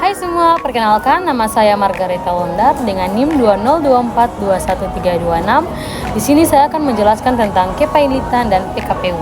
Hai semua, perkenalkan nama saya Margareta Londar dengan NIM 202421326. Di sini saya akan menjelaskan tentang kepailitan dan PKPU.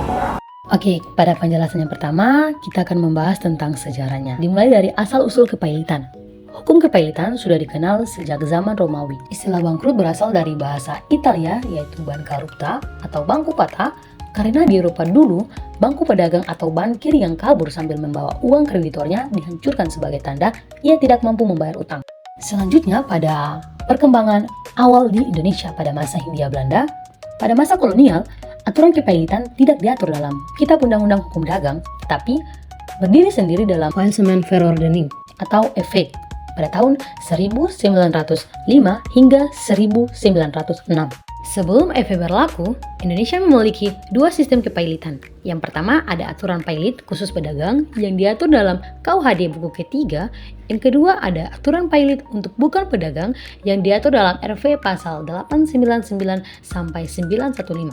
Oke, pada penjelasan yang pertama, kita akan membahas tentang sejarahnya. Dimulai dari asal-usul kepailitan. Hukum kepailitan sudah dikenal sejak zaman Romawi. Istilah bangkrut berasal dari bahasa Italia, yaitu bancarupta atau bangku patah, karena di Eropa dulu, bangku pedagang atau bankir yang kabur sambil membawa uang kreditornya dihancurkan sebagai tanda ia tidak mampu membayar utang. Selanjutnya, pada perkembangan awal di Indonesia pada masa Hindia Belanda, pada masa kolonial, aturan kepailitan tidak diatur dalam Kitab Undang-Undang Hukum Dagang, tetapi berdiri sendiri dalam Failsman Verordening atau EV pada tahun 1905 hingga 1906. Sebelum EV berlaku, Indonesia memiliki dua sistem kepailitan. Yang pertama ada aturan pailit khusus pedagang yang diatur dalam KUHD buku ketiga. Yang kedua ada aturan pailit untuk bukan pedagang yang diatur dalam RV pasal 899 sampai 915.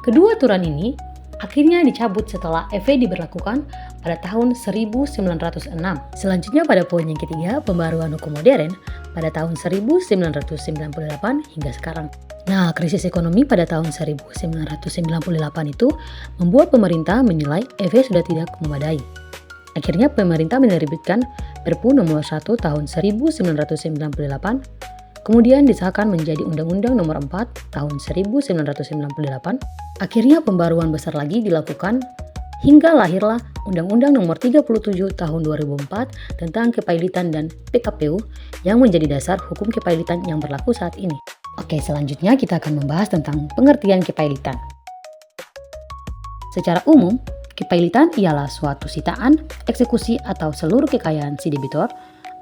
Kedua aturan ini akhirnya dicabut setelah EV diberlakukan pada tahun 1906. Selanjutnya pada poin yang ketiga, pembaruan hukum modern pada tahun 1998 hingga sekarang. Nah, krisis ekonomi pada tahun 1998 itu membuat pemerintah menilai EV sudah tidak memadai. Akhirnya pemerintah menerbitkan Perpu nomor 1 tahun 1998, kemudian disahkan menjadi Undang-Undang nomor 4 tahun 1998. Akhirnya pembaruan besar lagi dilakukan hingga lahirlah Undang-Undang nomor 37 tahun 2004 tentang kepailitan dan PKPU yang menjadi dasar hukum kepailitan yang berlaku saat ini. Oke, selanjutnya kita akan membahas tentang pengertian kepailitan. Secara umum, kepailitan ialah suatu sitaan, eksekusi atau seluruh kekayaan si debitor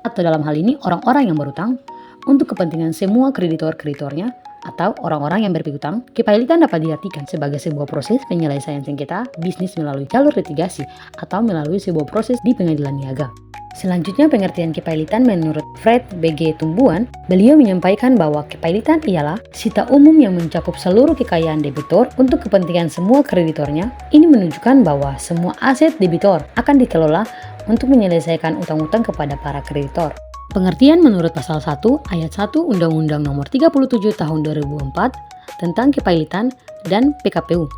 atau dalam hal ini orang-orang yang berutang untuk kepentingan semua kreditor-kreditornya atau orang-orang yang berpiutang. Kepailitan dapat diartikan sebagai sebuah proses penyelesaian sengketa bisnis melalui jalur litigasi atau melalui sebuah proses di pengadilan niaga. Selanjutnya pengertian kepailitan menurut Fred B.G. Tumbuhan, beliau menyampaikan bahwa kepailitan ialah sita umum yang mencakup seluruh kekayaan debitor untuk kepentingan semua kreditornya. Ini menunjukkan bahwa semua aset debitor akan dikelola untuk menyelesaikan utang-utang kepada para kreditor. Pengertian menurut pasal 1 ayat 1 Undang-Undang nomor 37 tahun 2004 tentang kepailitan dan PKPU.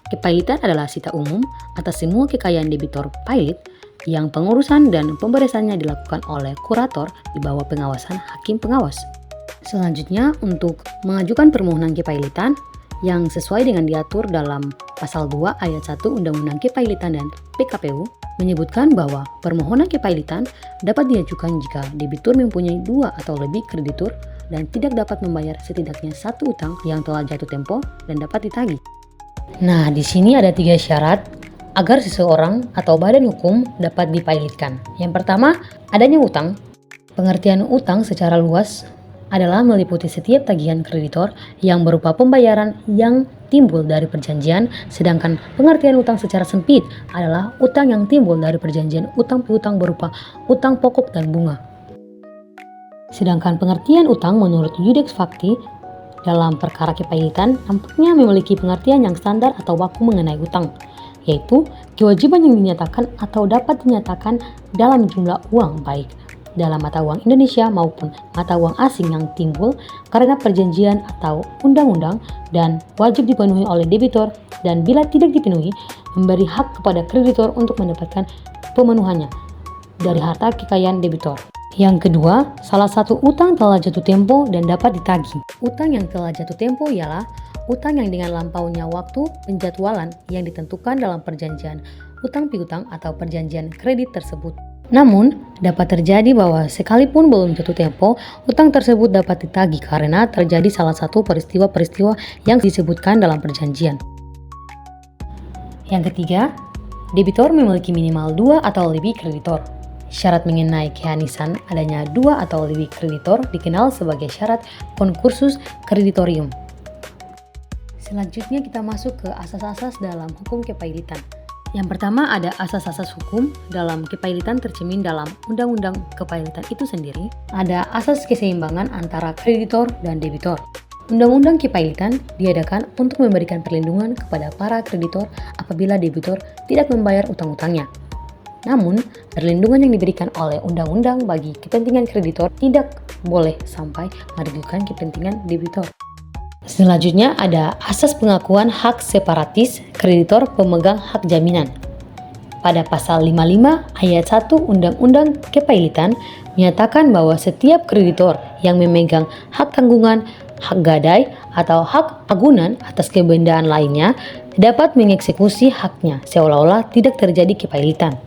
Kepailitan adalah sita umum atas semua kekayaan debitor pailit yang pengurusan dan pemberesannya dilakukan oleh kurator di bawah pengawasan hakim pengawas. Selanjutnya, untuk mengajukan permohonan kepailitan yang sesuai dengan diatur dalam pasal 2 ayat 1 Undang-Undang Kepailitan dan PKPU menyebutkan bahwa permohonan kepailitan dapat diajukan jika debitur mempunyai dua atau lebih kreditur dan tidak dapat membayar setidaknya satu utang yang telah jatuh tempo dan dapat ditagih. Nah, di sini ada 3 syarat agar seseorang atau badan hukum dapat dipailitkan. Yang pertama, adanya utang. Pengertian utang secara luas adalah meliputi setiap tagihan kreditor yang berupa pembayaran yang timbul dari perjanjian, sedangkan pengertian utang secara sempit adalah utang yang timbul dari perjanjian utang piutang berupa utang pokok dan bunga. Sedangkan pengertian utang menurut Iudex Facti dalam perkara kepailitan nampaknya memiliki pengertian yang standar atau baku mengenai utang, yaitu kewajiban yang dinyatakan atau dapat dinyatakan dalam jumlah uang baik dalam mata uang Indonesia maupun mata uang asing yang timbul karena perjanjian atau undang-undang dan wajib dipenuhi oleh debitor dan bila tidak dipenuhi memberi hak kepada kreditor untuk mendapatkan pemenuhannya dari harta kekayaan debitor. Yang kedua, salah satu utang telah jatuh tempo dan dapat ditagih. Utang yang telah jatuh tempo ialah utang yang dengan lampaunya waktu penjadwalan yang ditentukan dalam perjanjian utang piutang atau perjanjian kredit tersebut. Namun, dapat terjadi bahwa sekalipun belum jatuh tempo, utang tersebut dapat ditagih karena terjadi salah satu peristiwa-peristiwa yang disebutkan dalam perjanjian. Yang ketiga, debitor memiliki minimal 2 atau lebih kreditor. Syarat mengenai kehanisan adanya 2 atau lebih kreditor dikenal sebagai syarat concursus creditorium. Selanjutnya kita masuk ke asas-asas dalam hukum kepailitan. Yang pertama ada asas-asas hukum dalam kepailitan tercermin dalam Undang-Undang Kepailitan itu sendiri. Ada asas keseimbangan antara kreditor dan debitor. Undang-Undang Kepailitan diadakan untuk memberikan perlindungan kepada para kreditor apabila debitor tidak membayar utang-utangnya. Namun, perlindungan yang diberikan oleh undang-undang bagi kepentingan kreditor tidak boleh sampai merugikan kepentingan debitur. Selanjutnya ada asas pengakuan hak separatis kreditor pemegang hak jaminan. Pada pasal 55 ayat 1 Undang-Undang Kepailitan menyatakan bahwa setiap kreditor yang memegang hak tanggungan, hak gadai, atau hak agunan atas kebendaan lainnya dapat mengeksekusi haknya seolah-olah tidak terjadi kepailitan.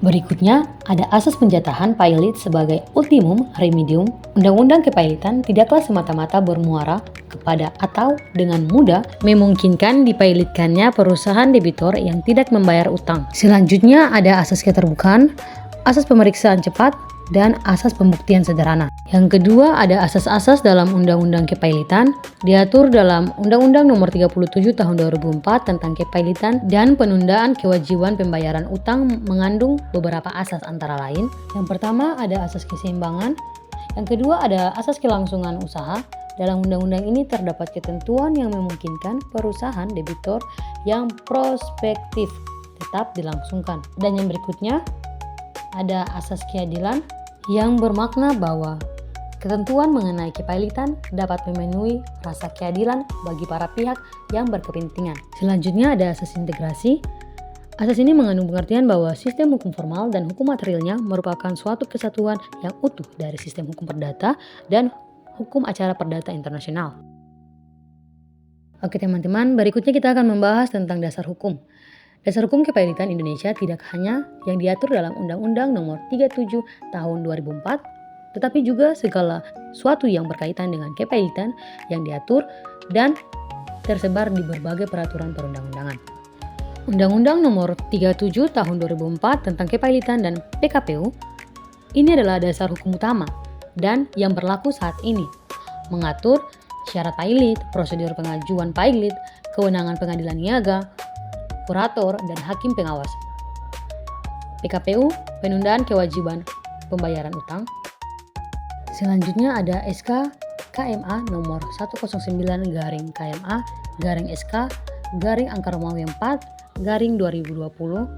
Berikutnya, ada asas penjatahan pailit sebagai ultimum remedium. Undang-undang kepailitan tidaklah semata-mata bermuara kepada atau dengan mudah memungkinkan dipailitkannya perusahaan debitur yang tidak membayar utang. Selanjutnya ada asas keterbukaan, asas pemeriksaan cepat, dan asas pembuktian sederhana. Yang kedua ada asas-asas dalam Undang-Undang Kepailitan, diatur dalam Undang-Undang Nomor 37 Tahun 2004 tentang kepailitan dan penundaan kewajiban pembayaran utang mengandung beberapa asas antara lain. Yang pertama ada asas keseimbangan, yang kedua ada asas kelangsungan usaha. Dalam undang-undang ini terdapat ketentuan yang memungkinkan perusahaan debitur yang prospektif tetap dilangsungkan. Dan yang berikutnya ada asas keadilan yang bermakna bahwa ketentuan mengenai kepailitan dapat memenuhi rasa keadilan bagi para pihak yang berkepentingan. Selanjutnya ada asas integrasi. Asas ini mengandung pengertian bahwa sistem hukum formal dan hukum materialnya merupakan suatu kesatuan yang utuh dari sistem hukum perdata dan hukum acara perdata internasional. Oke teman-teman, berikutnya kita akan membahas tentang dasar hukum. Dasar hukum kepailitan Indonesia tidak hanya yang diatur dalam Undang-Undang Nomor 37 Tahun 2004, tetapi juga segala sesuatu yang berkaitan dengan kepailitan yang diatur dan tersebar di berbagai peraturan perundang-undangan. Undang-Undang Nomor 37 Tahun 2004 tentang kepailitan dan PKPU ini adalah dasar hukum utama dan yang berlaku saat ini, mengatur syarat pailit, prosedur pengajuan pailit, kewenangan pengadilan niaga, kurator, dan hakim pengawas. PKPU, penundaan kewajiban pembayaran utang. Selanjutnya ada SK KMA nomor 109-KMA/SK/Angka Romawi 4/Angka 2020,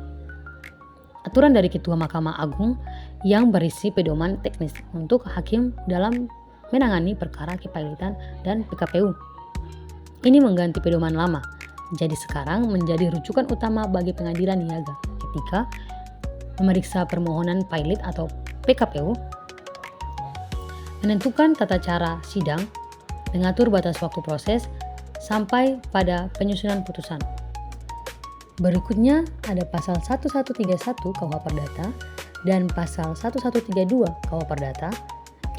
aturan dari Ketua Mahkamah Agung yang berisi pedoman teknis untuk hakim dalam menangani perkara kepailitan dan PKPU. Ini mengganti pedoman lama. Jadi sekarang menjadi rujukan utama bagi pengadilan niaga ketika memeriksa permohonan pailit atau PKPU, menentukan tata cara sidang, mengatur batas waktu proses, sampai pada penyusunan putusan. Berikutnya ada pasal 1131 KUH Perdata dan pasal 1132 KUH Perdata.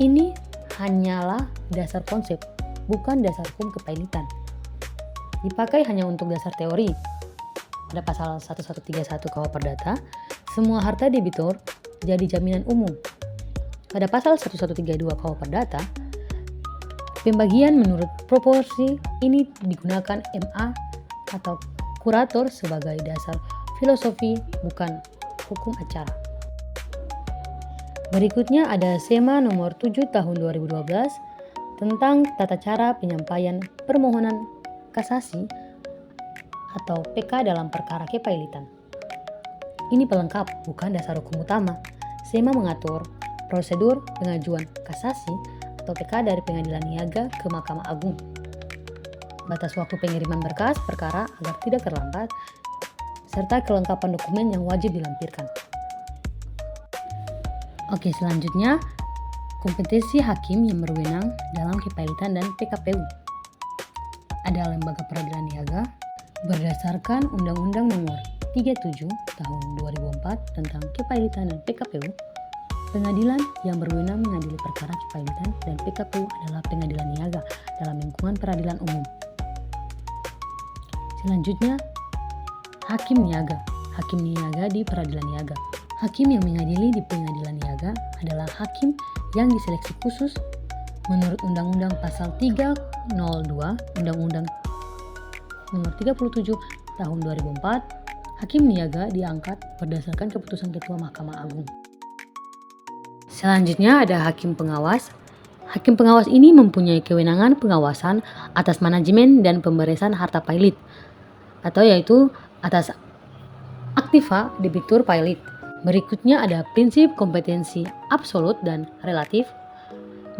Ini hanyalah dasar konsep, bukan dasar hukum kepailitan. Dipakai hanya untuk dasar teori. Pada pasal 1131 KUH Perdata, semua harta debitur jadi jaminan umum. Pada pasal 1132 KUH Perdata, pembagian menurut proporsi ini digunakan MA atau kurator sebagai dasar filosofi, bukan hukum acara. Berikutnya ada SEMA nomor 7 tahun 2012 tentang tata cara penyampaian permohonan kasasi atau PK dalam perkara kepailitan. Ini pelengkap, bukan dasar hukum utama. SEMA mengatur prosedur pengajuan kasasi atau PK dari pengadilan niaga ke Mahkamah Agung. Batas waktu pengiriman berkas perkara agar tidak terlambat, serta kelengkapan dokumen yang wajib dilampirkan. Oke, selanjutnya kompetensi hakim yang berwenang dalam kepailitan dan PKPU. Ada lembaga peradilan niaga berdasarkan Undang-Undang Nomor 37 Tahun 2004 tentang kepailitan dan PKPU. Pengadilan yang berwenang mengadili perkara kepailitan dan PKPU adalah pengadilan niaga dalam lingkungan peradilan umum. Selanjutnya, hakim niaga. Hakim niaga di peradilan niaga. Hakim yang mengadili di pengadilan niaga adalah hakim yang diseleksi khusus menurut Undang-Undang Pasal 302 Undang-Undang Nomor 37 Tahun 2004. Hakim niaga diangkat berdasarkan keputusan Ketua Mahkamah Agung. Selanjutnya ada hakim pengawas. Hakim pengawas ini mempunyai kewenangan pengawasan atas manajemen dan pemberesan harta pailit, atau yaitu atas aktiva debitur pailit. Berikutnya ada prinsip kompetensi absolut dan relatif.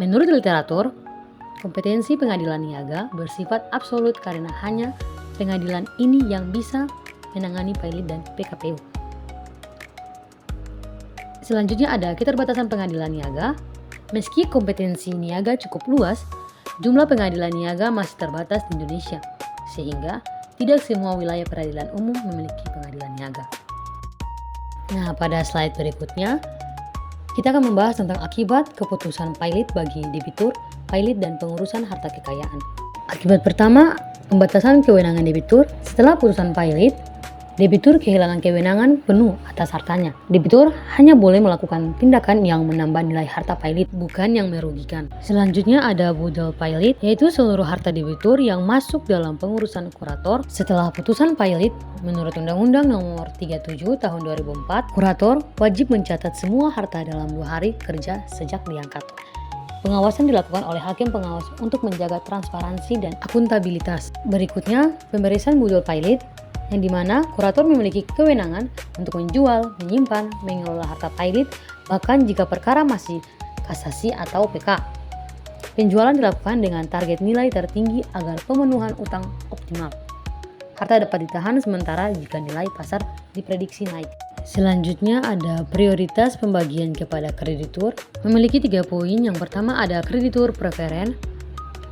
Menurut literatur, kompetensi pengadilan niaga bersifat absolut karena hanya pengadilan ini yang bisa menangani pilot dan PKPU. Selanjutnya ada keterbatasan pengadilan niaga. Meski kompetensi niaga cukup luas, jumlah pengadilan niaga masih terbatas di Indonesia, sehingga tidak semua wilayah peradilan umum memiliki pengadilan niaga. Nah, pada slide berikutnya, kita akan membahas tentang akibat keputusan pilot bagi debitur, pilot, dan pengurusan harta kekayaan. Akibat pertama, pembatasan kewenangan debitur. Setelah putusan pilot, debitur kehilangan kewenangan penuh atas hartanya. Debitur hanya boleh melakukan tindakan yang menambah nilai harta pilot, bukan yang merugikan. Selanjutnya ada budal pilot, yaitu seluruh harta debitur yang masuk dalam pengurusan kurator. Setelah putusan pilot, menurut Undang-Undang Nomor 37 Tahun 2004, kurator wajib mencatat semua harta dalam 2 hari kerja sejak diangkat. Pengawasan dilakukan oleh hakim pengawas untuk menjaga transparansi dan akuntabilitas. Berikutnya, pemberian budal pilot, yang dimana kurator memiliki kewenangan untuk menjual, menyimpan, mengelola harta pilot, bahkan jika perkara masih kasasi atau PK. Penjualan dilakukan dengan target nilai tertinggi agar pemenuhan utang optimal. Harta dapat ditahan sementara jika nilai pasar diprediksi naik. Selanjutnya ada prioritas pembagian kepada kreditur. Memiliki 3 poin. Yang pertama ada kreditur preferen,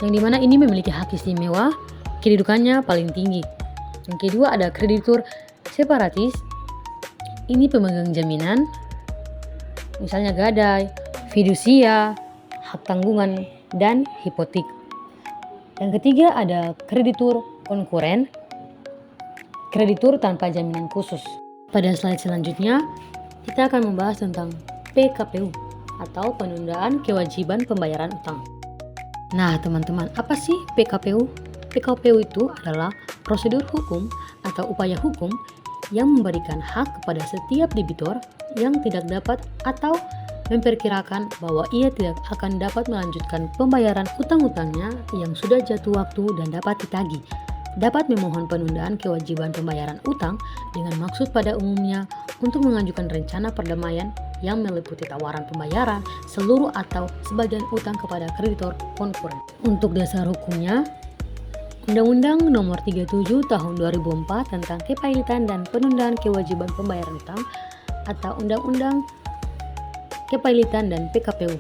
yang dimana ini memiliki hak istimewa, kedudukannya paling tinggi. Yang kedua ada kreditur separatis, ini pemegang jaminan, misalnya gadai, fidusia, hak tanggungan, dan hipotek. Yang ketiga ada kreditur konkuren, kreditur tanpa jaminan khusus. Pada slide selanjutnya, kita akan membahas tentang PKPU atau penundaan kewajiban pembayaran utang. Nah teman-teman, apa sih PKPU? PKPU itu adalah prosedur hukum atau upaya hukum yang memberikan hak kepada setiap debitur yang tidak dapat atau memperkirakan bahwa ia tidak akan dapat melanjutkan pembayaran utang-utangnya yang sudah jatuh waktu dan dapat ditagih. Dapat memohon penundaan kewajiban pembayaran utang dengan maksud pada umumnya untuk mengajukan rencana perdamaian yang meliputi tawaran pembayaran seluruh atau sebagian utang kepada kreditor konkuren. Untuk dasar hukumnya, Undang-Undang Nomor 37 Tahun 2004 tentang kepailitan dan penundaan kewajiban pembayaran utang atau Undang-Undang Kepailitan dan PKPU,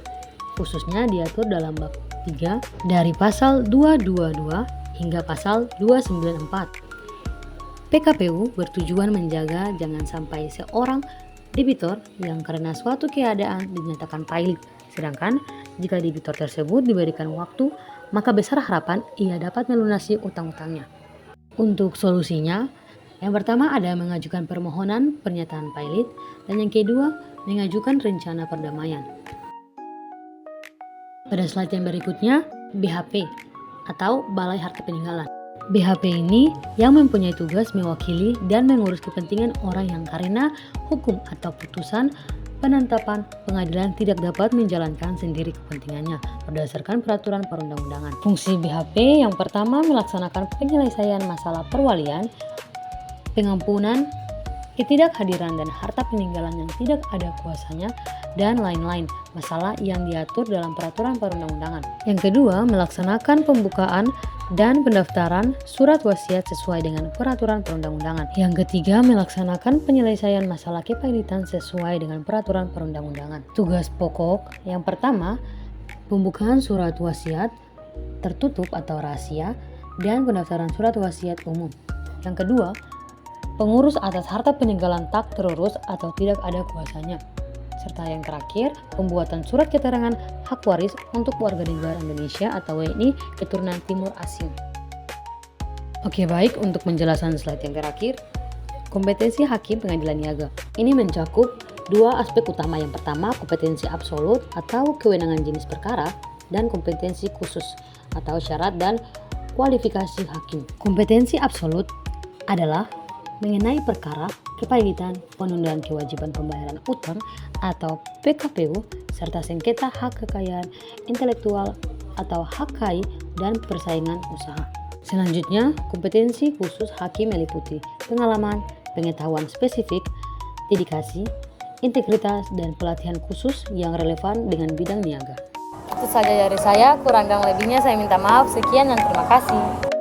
khususnya diatur dalam bab 3 dari pasal 222 hingga pasal 294. PKPU bertujuan menjaga jangan sampai seorang debitur yang karena suatu keadaan dinyatakan pailit, sedangkan jika debitur tersebut diberikan waktu, maka besar harapan ia dapat melunasi utang-utangnya. Untuk solusinya, yang pertama ada mengajukan permohonan pernyataan pailit, dan yang kedua mengajukan rencana perdamaian. Pada slide yang berikutnya, BHP atau Balai Harta Peninggalan. BHP ini yang mempunyai tugas mewakili dan mengurus kepentingan orang yang karena hukum atau putusan penetapan pengadilan tidak dapat menjalankan sendiri kepentingannya berdasarkan peraturan perundang-undangan. Fungsi BHP yang pertama melaksanakan penyelesaian masalah perwalian, pengampunan, ketidakhadiran dan harta peninggalan yang tidak ada kuasanya, dan lain-lain masalah yang diatur dalam peraturan perundang-undangan. Yang kedua, melaksanakan pembukaan dan pendaftaran surat wasiat sesuai dengan peraturan perundang-undangan. Yang ketiga, melaksanakan penyelesaian masalah kepailitan sesuai dengan peraturan perundang-undangan. Tugas pokok yang pertama, pembukaan surat wasiat tertutup atau rahasia dan pendaftaran surat wasiat umum. Yang kedua, pengurus atas harta peninggalan tak terurus atau tidak ada kuasanya. Serta yang terakhir, pembuatan surat keterangan hak waris untuk warga negara Indonesia atau WNI keturunan Timur Asing. Oke, baik, untuk penjelasan slide yang terakhir, kompetensi hakim pengadilan niaga. Ini mencakup 2 aspek utama. Yang pertama, kompetensi absolut atau kewenangan jenis perkara, dan kompetensi khusus atau syarat dan kualifikasi hakim. Kompetensi absolut adalah mengenai perkara, kepailitan, penundaan kewajiban pembayaran utang atau PKPU, serta sengketa hak kekayaan intelektual atau hak kai dan persaingan usaha. Selanjutnya, kompetensi khusus hakim meliputi pengalaman, pengetahuan spesifik, dedikasi, integritas, dan pelatihan khusus yang relevan dengan bidang niaga. Itu saja dari saya, kurang dan lebihnya saya minta maaf. Sekian dan terima kasih.